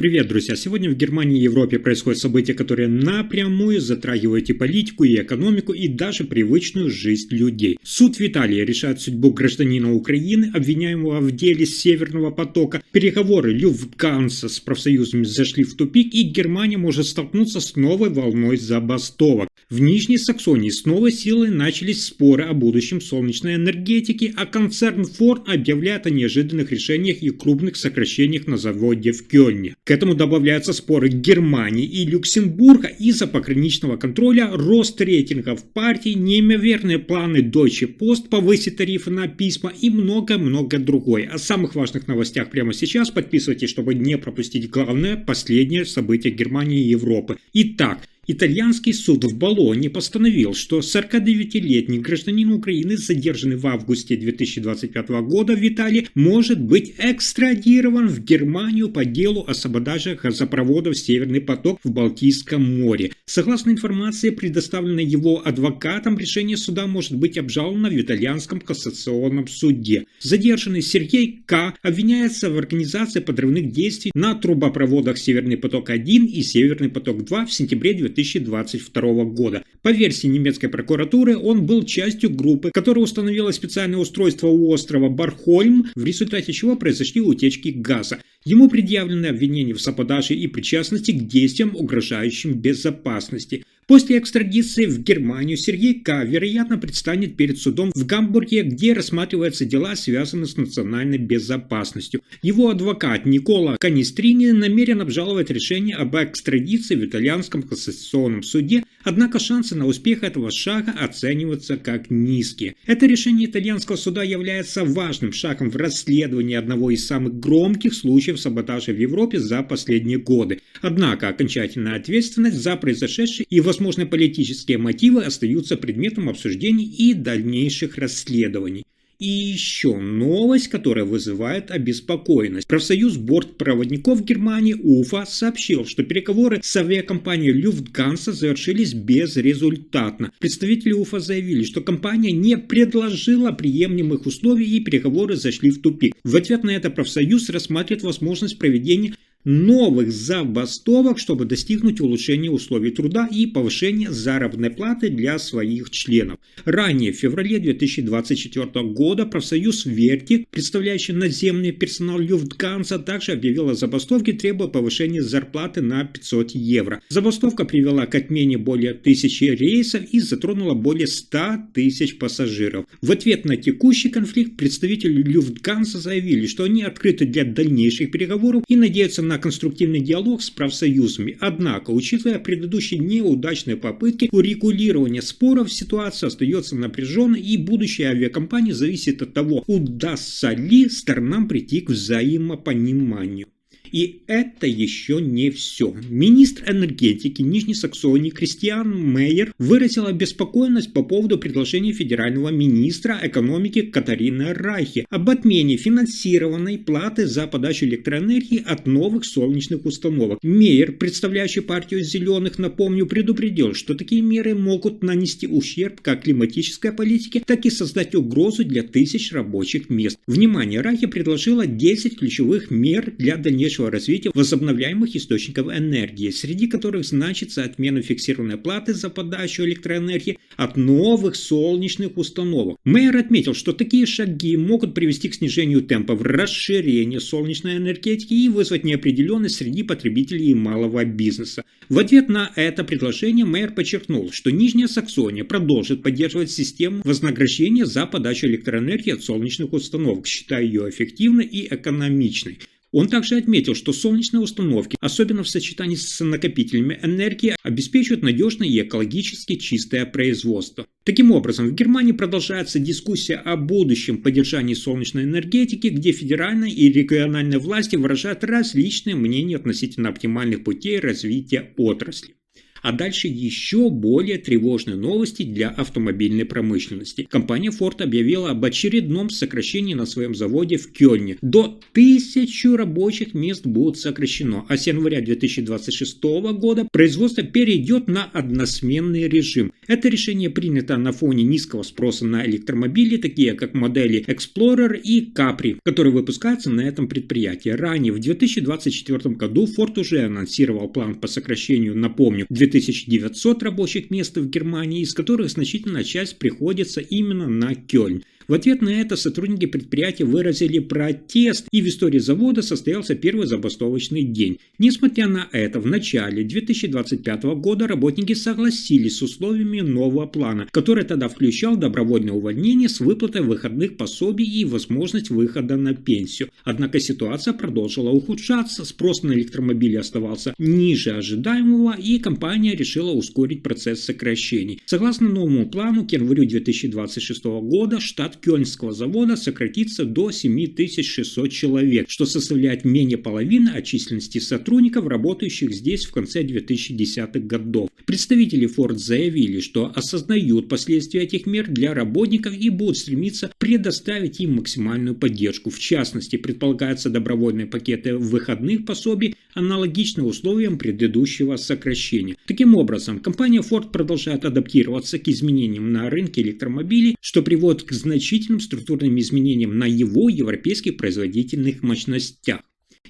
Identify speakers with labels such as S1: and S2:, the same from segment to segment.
S1: Привет, друзья! Сегодня в Германии и Европе происходят события, которые напрямую затрагивают и политику, и экономику, и даже привычную жизнь людей. Суд в Италии решает судьбу гражданина Украины, обвиняемого в деле Северного потока. Переговоры Люфтганса с профсоюзами зашли в тупик, и Германия может столкнуться с новой волной забастовок. В Нижней Саксонии с новой силой начались споры о будущем солнечной энергетики, а концерн Ford объявляет о неожиданных решениях и крупных сокращениях на заводе в Кёльне. К этому добавляются споры Германии и Люксембурга из-за пограничного контроля, рост рейтингов партий, неимоверные планы Deutsche Post повысить тарифы на письма и много-много другое. О самых важных новостях прямо сейчас. Подписывайтесь, чтобы не пропустить главное, последнее событие Германии и Европы. Итак, итальянский суд в Болонье постановил, что 49-летний гражданин Украины, задержанный в августе 2025 года в Италии, может быть экстрадирован в Германию по делу о саботаже газопроводов «Северный поток» в Балтийском море. Согласно информации, предоставленной его адвокатом, решение суда может быть обжаловано в итальянском кассационном суде. Задержанный Сергей К. обвиняется в организации подрывных действий на трубопроводах «Северный поток-1» и «Северный поток-2» в сентябре 2022 года. По версии немецкой прокуратуры, он был частью группы, которая установила специальное устройство у острова Борнхольм, в результате чего произошли утечки газа. Ему предъявлены обвинения в саботаже и причастности к действиям, угрожающим безопасности. После экстрадиции в Германию Сергей К. вероятно предстанет перед судом в Гамбурге, где рассматриваются дела, связанные с национальной безопасностью. Его адвокат Никола Канистрини намерен обжаловать решение об экстрадиции в итальянском кассационном суде, однако шансы на успех этого шага оцениваются как низкие. Это решение итальянского суда является важным шагом в расследовании одного из самых громких случаев саботажа в Европе за последние годы. Однако окончательная ответственность за произошедшее и возможные политические мотивы остаются предметом обсуждений и дальнейших расследований. И еще новость, которая вызывает обеспокоенность. Профсоюз бортпроводников Германии УФА сообщил, что переговоры с авиакомпанией Люфтганса завершились безрезультатно. Представители УФА заявили, что компания не предложила приемлемых условий и переговоры зашли в тупик. В ответ на это профсоюз рассматривает возможность проведения новых забастовок, чтобы достигнуть улучшения условий труда и повышения заработной платы для своих членов. Ранее, в феврале 2024 года, профсоюз Верти, представляющий наземный персонал Люфтганса, также объявил о забастовке, требуя повышения зарплаты на 500 евро. Забастовка привела к отмене более 1000 рейсов и затронула более 100 тысяч пассажиров. В ответ на текущий конфликт представители Люфтганса заявили, что они открыты для дальнейших переговоров и надеются на конструктивный диалог с профсоюзами. Однако, учитывая предыдущие неудачные попытки урегулирования споров, ситуация остается напряженной, и будущее авиакомпании зависит от того, удастся ли сторонам прийти к взаимопониманию. И это еще не все. Министр энергетики Нижней Саксонии Кристиан Мейер выразил обеспокоенность по поводу предложения федерального министра экономики Катарины Райхи об отмене финансированной платы за подачу электроэнергии от новых солнечных установок. Мейер, представляющий партию «Зеленых», напомню, предупредил, что такие меры могут нанести ущерб как климатической политике, так и создать угрозу для тысяч рабочих мест. Внимание, Райхи предложила 10 ключевых мер для дальнейшего развития возобновляемых источников энергии, среди которых значится отмена фиксированной платы за подачу электроэнергии от новых солнечных установок. Мэр отметил, что такие шаги могут привести к снижению темпов расширения солнечной энергетики и вызвать неопределенность среди потребителей и малого бизнеса. В ответ на это предложение мэр подчеркнул, что Нижняя Саксония продолжит поддерживать систему вознаграждения за подачу электроэнергии от солнечных установок, считая ее эффективной и экономичной. Он также отметил, что солнечные установки, особенно в сочетании с накопителями энергии, обеспечивают надежное и экологически чистое производство. Таким образом, в Германии продолжается дискуссия о будущем поддержании солнечной энергетики, где федеральные и региональные власти выражают различные мнения относительно оптимальных путей развития отрасли. А дальше еще более тревожные новости для автомобильной промышленности. Компания Ford объявила об очередном сокращении на своем заводе в Кёльне. До 1000 рабочих мест будет сокращено, а с января 2026 года производство перейдет на односменный режим. Это решение принято на фоне низкого спроса на электромобили, такие как модели Explorer и Capri, которые выпускаются на этом предприятии. Ранее, в 2024 году, Ford уже анонсировал план по сокращению, напомню, 2900 рабочих мест в Германии, из которых значительная часть приходится именно на Кёльн. В ответ на это сотрудники предприятия выразили протест, и в истории завода состоялся первый забастовочный день. Несмотря на это, в начале 2025 года работники согласились с условиями нового плана, который тогда включал добровольное увольнение с выплатой выходных пособий и возможность выхода на пенсию. Однако ситуация продолжила ухудшаться, спрос на электромобили оставался ниже ожидаемого, и компания решила ускорить процесс сокращений. Согласно новому плану, к январю 2026 года штат Кёльнского завода сократится до 7600 человек, что составляет менее половины от численности сотрудников, работающих здесь в конце 2010-х годов. Представители Ford заявили, что осознают последствия этих мер для работников и будут стремиться предоставить им максимальную поддержку. В частности, предполагаются добровольные пакеты выходных пособий, аналогичные условиям предыдущего сокращения. Таким образом, компания Ford продолжает адаптироваться к изменениям на рынке электромобилей, что приводит к значительным структурным изменениям на его европейских производительных мощностях.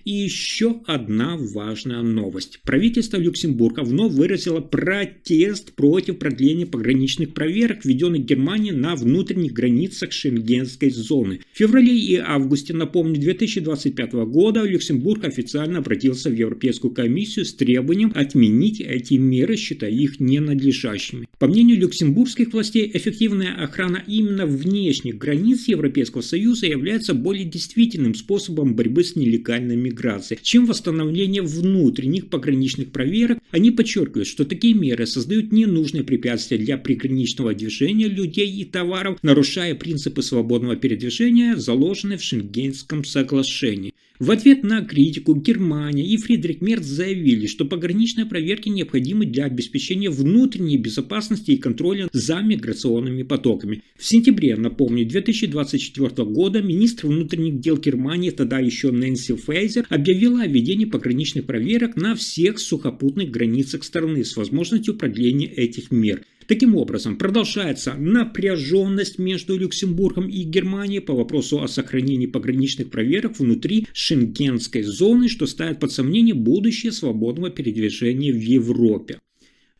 S1: И еще одна важная новость. Правительство Люксембурга вновь выразило протест против продления пограничных проверок, введенных Германией на внутренних границах Шенгенской зоны. В феврале и августе, напомню, 2025 года Люксембург официально обратился в Европейскую комиссию с требованием отменить эти меры, считая их ненадлежащими. По мнению люксембургских властей, эффективная охрана именно внешних границ Европейского Союза является более действительным способом борьбы с нелегальной миграцией, чем восстановление внутренних пограничных проверок. Они подчеркивают, что такие меры создают ненужные препятствия для приграничного движения людей и товаров, нарушая принципы свободного передвижения, заложенные в Шенгенском соглашении. В ответ на критику Германия и Фридрих Мерц заявили, что пограничные проверки необходимы для обеспечения внутренней безопасности и контроля за миграционными потоками. В сентябре, напомню, 2024 года министр внутренних дел Германии, тогда еще Нэнси Фейзер, объявила о введении пограничных проверок на всех сухопутных границах страны с возможностью продления этих мер. Таким образом, продолжается напряженность между Люксембургом и Германией по вопросу о сохранении пограничных проверок внутри Шенгенской зоны, что ставит под сомнение будущее свободного передвижения в Европе.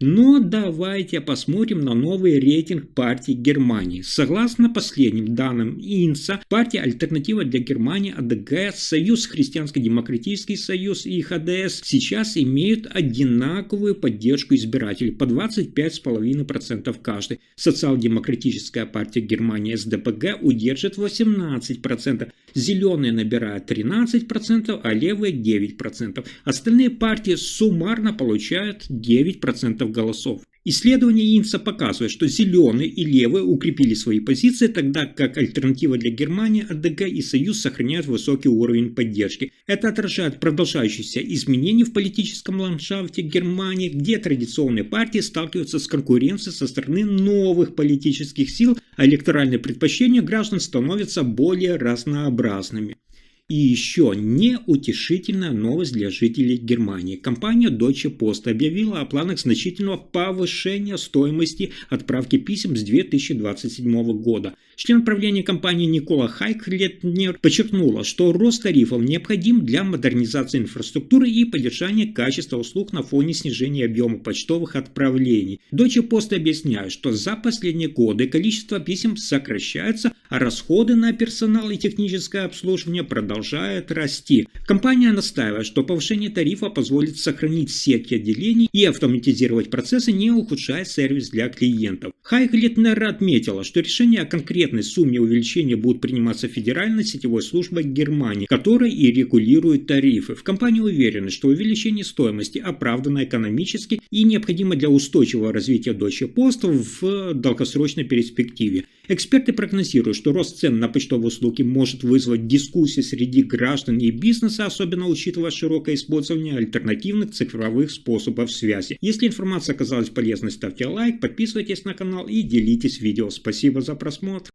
S1: Но давайте посмотрим на новый рейтинг партий Германии. Согласно последним данным ИНСА, партия «Альтернатива для Германии» АДГ, Союз Христианско-демократический союз и ХДС сейчас имеют одинаковую поддержку избирателей по 25,5% каждый. Социал-демократическая партия Германии СДПГ удержит 18%, зеленые набирают 13%, а левые 9%. Остальные партии суммарно получают 9% голосов. Исследование ИНСА показывает, что зеленые и левые укрепили свои позиции, тогда как «Альтернатива для Германии», АДГ и Союз сохраняют высокий уровень поддержки. Это отражает продолжающиеся изменения в политическом ландшафте Германии, где традиционные партии сталкиваются с конкуренцией со стороны новых политических сил, а электоральные предпочтения граждан становятся более разнообразными. И еще неутешительная новость для жителей Германии. Компания Deutsche Post объявила о планах значительного повышения стоимости отправки писем с 2027 года. Член правления компании Никола Хайклетнер подчеркнула, что рост тарифов необходим для модернизации инфраструктуры и поддержания качества услуг на фоне снижения объема почтовых отправлений. Deutsche Post объясняет, что за последние годы количество писем сокращается, а расходы на персонал и техническое обслуживание продолжают расти. Компания настаивает, что повышение тарифа позволит сохранить сеть отделений и автоматизировать процессы, не ухудшая сервис для клиентов. Хайклетнер отметила, что решение о конкретной сумме увеличения будут приниматься Федеральной сетевой службой Германии, которая и регулирует тарифы. В компании уверены, что увеличение стоимости оправдано экономически и необходимо для устойчивого развития Deutsche Post в долгосрочной перспективе. Эксперты прогнозируют, что рост цен на почтовые услуги может вызвать дискуссии среди граждан и бизнеса, особенно учитывая широкое использование альтернативных цифровых способов связи. Если информация оказалась полезной, ставьте лайк, подписывайтесь на канал и делитесь видео. Спасибо за просмотр.